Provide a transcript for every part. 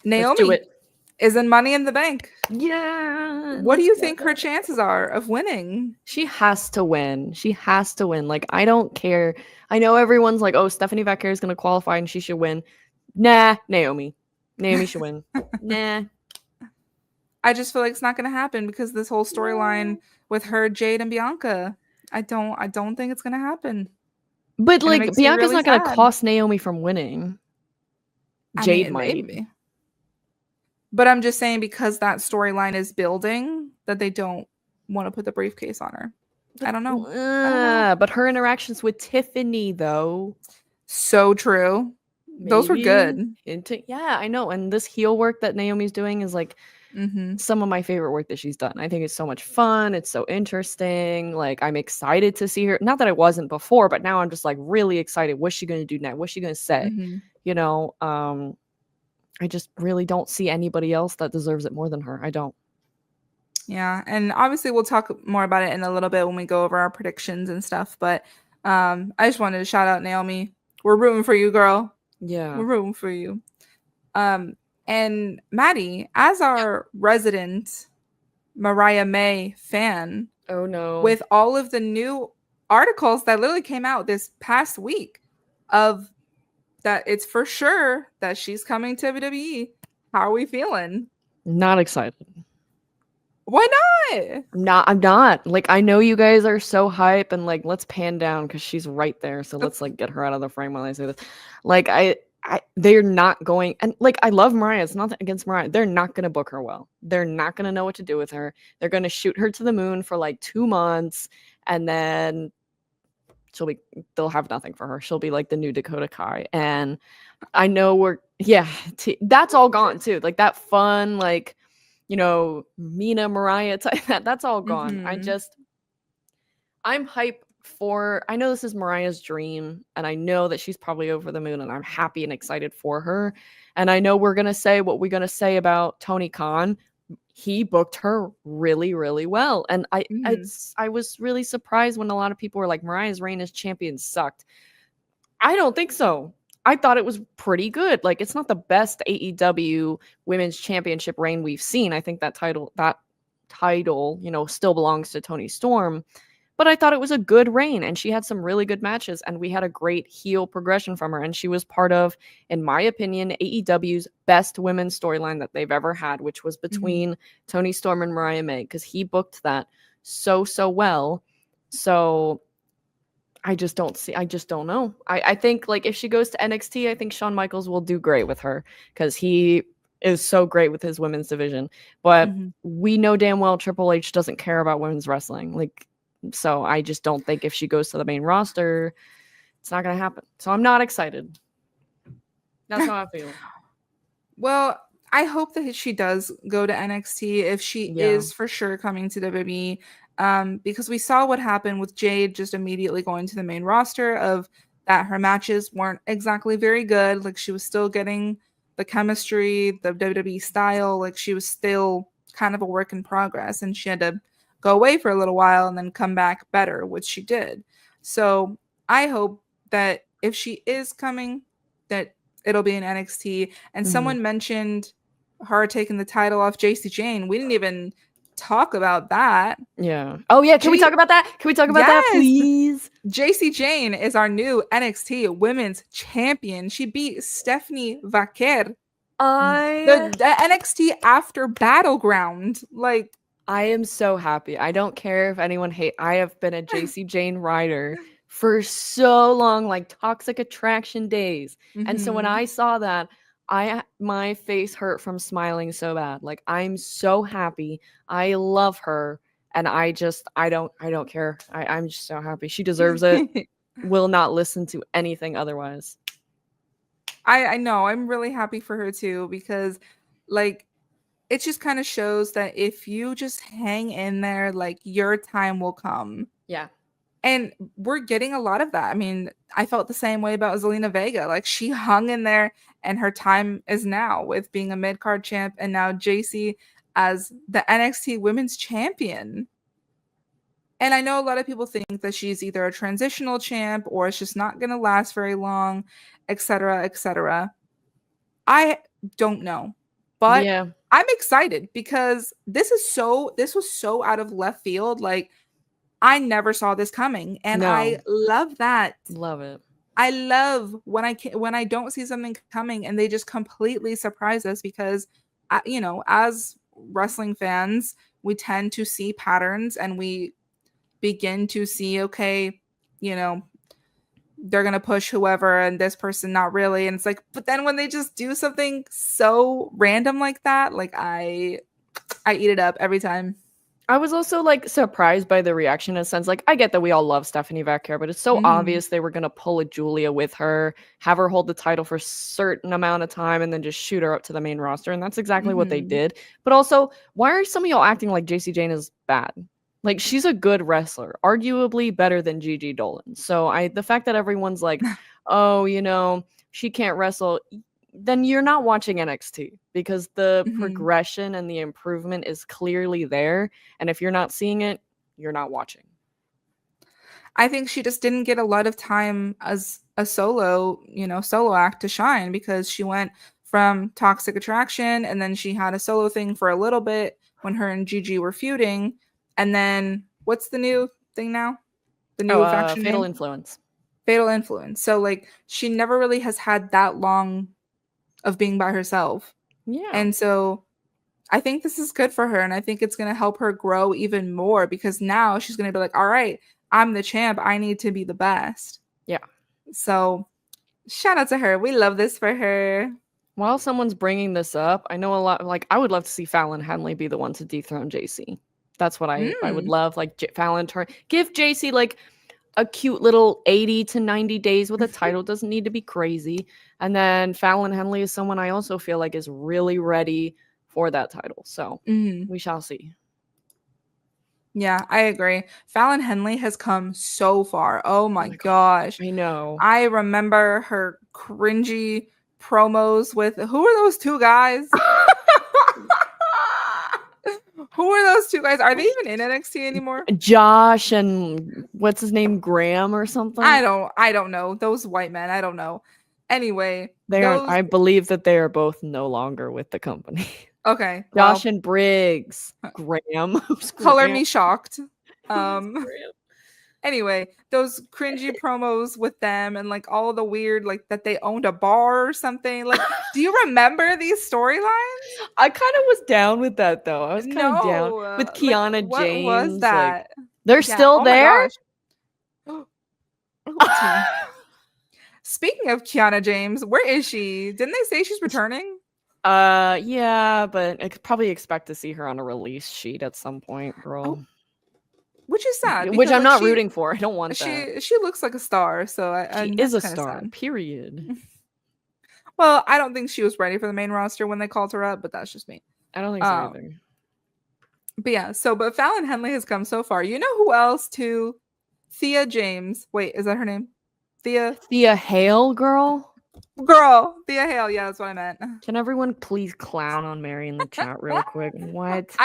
Let's do Naomi it. is in Money in the Bank. Yeah. What do you think her chances are of winning? She has to win. She has to win. Like, I don't care. I know everyone's like, oh, Stephanie Vaquer is going to qualify and she should win. Nah, Naomi. Naomi should win. Nah. I just feel like it's not going to happen because this whole storyline with her, Jade, and Bianca. I don't think it's going to happen. But, And it like, makes me Bianca's really not going to sad. cost Naomi from winning. Jade might. Maybe. But I'm just saying because that storyline is building that they don't want to put the briefcase on her. I don't know. But her interactions with Tiffany, though. So true. Those were good. Yeah, I know. And this heel work that Naomi's doing is like Mm-hmm. some of my favorite work that she's done. I think it's so much fun. It's so interesting. Like, I'm excited to see her. Not that I wasn't before, but now I'm just like really excited. What's she going to do next? What's she going to say? Mm-hmm. You know, I just really don't see anybody else that deserves it more than her. I don't. Yeah, and obviously we'll talk more about it in a little bit when we go over our predictions and stuff. But I just wanted to shout out Naomi. We're rooting for you, girl. Yeah. We're rooting for you. And Maddie, as our resident Mariah May fan, oh no, with all of the new articles that literally came out this past week of that it's for sure that she's coming to WWE. How are we feeling? Not excited. Why not? I'm not. Like, I know you guys are so hype and like, let's pan down because she's right there. So let's like get her out of the frame while I say this. Like, they're not going, and like, I love Mariah. It's nothing against Mariah. They're not going to book her well. They're not going to know what to do with her. They're going to shoot her to the moon for like 2 months, and then they'll have nothing for her. She'll be like the new Dakota Kai. And I know that's all gone too. Like that fun, like, you know, Mina Mariah type, that's all gone. Mm-hmm. I'm hype for, I know this is Mariah's dream, and I know that she's probably over the moon, and I'm happy and excited for her. And I know we're going to say what we're going to say about Tony Khan. He booked her really, really well. And I was really surprised when a lot of people were like, Mariah's reign as champion sucked. I don't think so. I thought it was pretty good. Like, it's not the best AEW women's championship reign we've seen. I think that title, you know, still belongs to Toni Storm. But I thought it was a good reign, and she had some really good matches, and we had a great heel progression from her. And she was part of, in my opinion, AEW's best women's storyline that they've ever had, which was between Toni Storm and Mariah May, because he booked that so well. So I just don't know. I think, like, if she goes to NXT, I think Shawn Michaels will do great with her, because he is so great with his women's division. But we know damn well Triple H doesn't care about women's wrestling. Like, so I just don't think if she goes to the main roster, it's not going to happen. So I'm not excited. That's how I feel. Well, I hope that she does go to NXT if she is for sure coming to WWE. Because we saw what happened with Jade just immediately going to the main roster, of that her matches weren't exactly very good. Like, she was still getting the chemistry, the WWE style. Like, she was still kind of a work in progress, and she had to go away for a little while and then come back better, which she did. So I hope that if she is coming, that it'll be in NXT. And someone mentioned her taking the title off JC Jane. We didn't even talk about that. Yeah. Oh yeah. Can we talk about that? Can we talk about that, please? JC Jane is our new NXT Women's Champion. She beat Stephanie Vaquer. The NXT after Battleground. Like, I am so happy. I don't care if anyone I have been a JC Jane rider for so long, like Toxic Attraction days. And so when I saw that, my face hurt from smiling so bad. Like, I'm so happy. I love her. And I don't care. I'm just so happy. She deserves it. Will not listen to anything otherwise. I know. I'm really happy for her too, because like, it just kind of shows that if you just hang in there, like, your time will come. Yeah. And we're getting a lot of that. I mean, I felt the same way about Zelina Vega. Like, she hung in there, and her time is now with being a mid-card champ, and now JC as the NXT Women's Champion. And I know a lot of people think that she's either a transitional champ or it's just not going to last very long, etc., etc. I don't know. But Yeah. I'm excited because this was so out of left field. Like, I never saw this coming, and I No. love that. Love it. I love when I don't see something coming and they just completely surprise us because, as wrestling fans, we tend to see patterns and we begin to see, okay, you know, they're gonna push whoever and this person not really, and it's like, but then when they just do something so random like that, like I eat it up every time. I was also like surprised by the reaction in a sense. Like, I get that we all love Stephanie Vacquier, but it's so Mhm. obvious they were gonna pull a Julia with her, have her hold the title for a certain amount of time, and then just shoot her up to the main roster. And that's exactly what they Mhm. did. But also, why are some of y'all acting like JC Jane is bad? Like, she's a good wrestler, arguably better than Gigi Dolan. So the fact that everyone's like, oh, she can't wrestle, then you're not watching NXT because the Mhm. progression and the improvement is clearly there. And if you're not seeing it, you're not watching. I think she just didn't get a lot of time as a solo act to shine because she went from Toxic Attraction and then she had a solo thing for a little bit when her and Gigi were feuding. And then what's the new thing now? The new faction Fatal name? Influence. Fatal Influence. So like she never really has had that long of being by herself. Yeah. And so I think this is good for her, and I think it's going to help her grow even more because now she's going to be like, all right, I'm the champ. I need to be the best. Yeah. So shout out to her. We love this for her. While someone's bringing this up, I know a lot, like, I would love to see Fallon Henley be the one to dethrone JC. That's what I would Mm. love. Like, Fallon give JC like a cute little 80 to 90 days with a title. Doesn't need to be crazy. And then Fallon Henley is someone I also feel like is really ready for that title. So Mm. we shall see. Yeah, I agree. Fallon Henley has come so far. Oh my gosh. I know. I remember her cringy promos with who are those two guys? Who are those two guys? Are they even in NXT anymore? Josh and what's his name, Graham or something? I don't know. Those white men, I don't know. Anyway, I believe that they are both no longer with the company. Okay. Josh Well, and Briggs. Graham. color Graham? me shocked. Who's Graham? Anyway, those cringy promos with them and like all the weird, like that they owned a bar or something. Like, do you remember these storylines? I kind of was down with that though. I was kind of down No. with Like, Kiana what was James. Like, that? they're Yeah. still Oh my there. gosh. Speaking of Kiana James, where is she? Didn't they say she's returning? Yeah, but I could probably expect to see her on a release sheet at some point, girl. Oh, which is sad. Which Because, I'm like, not rooting for. I don't want that. She looks like a star, so She and is that's a kind of star, sad. period. Well, I don't think she was ready for the main roster when they called her up, but that's just me. I don't think so either. But yeah, but Fallon Henley has come so far. You know who else too? Thea James. Wait, is that her name? Thea Hale, girl? Girl, Thea Hale. Yeah, that's what I meant. Can everyone please clown on Mary in the chat real quick? What?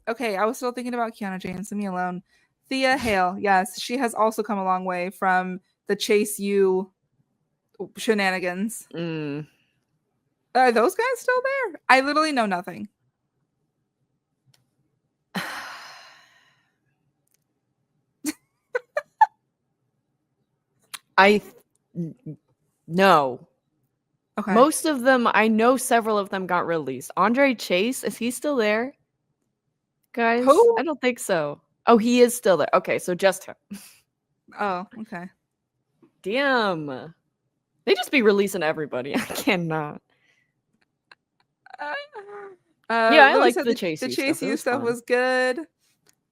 Okay, I was still thinking about Kiana James. Leave me alone. Thea Hale. Yes, she has also come a long way from the Chase U shenanigans. Are those guys still there? I literally know nothing. No. Okay. Most of them, I know several of them got released. Andre Chase, is he still there? Guys? Who? I don't think so. Oh, he is still there. Okay, so just him. Oh, okay. Damn. They just be releasing everybody. I cannot. Yeah, I like the Chase U stuff was good.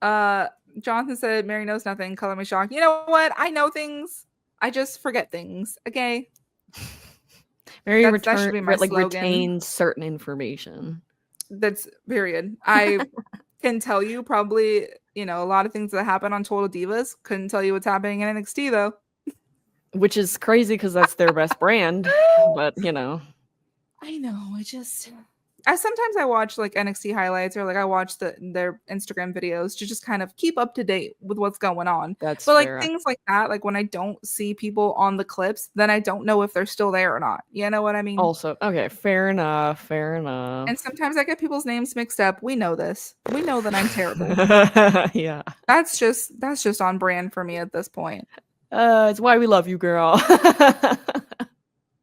Jonathan said Mary knows nothing. Color me shocked. You know what? I know things. I just forget things. Okay. Mary retains certain information. That's period. I can tell you probably, a lot of things that happen on Total Divas. Couldn't tell you what's happening in NXT though. Which is crazy because that's their best brand. But I know. sometimes I watch like NXT highlights or like I watch their Instagram videos to just kind of keep up to date with what's going on. That's But like fair. things like that, like when I don't see people on the clips, then I don't know if they're still there or not. You know what I mean? Also, okay, fair enough. Fair enough. And sometimes I get people's names mixed up. We know this. We know that I'm terrible. Yeah. That's just on brand for me at this point. It's why we love you, girl.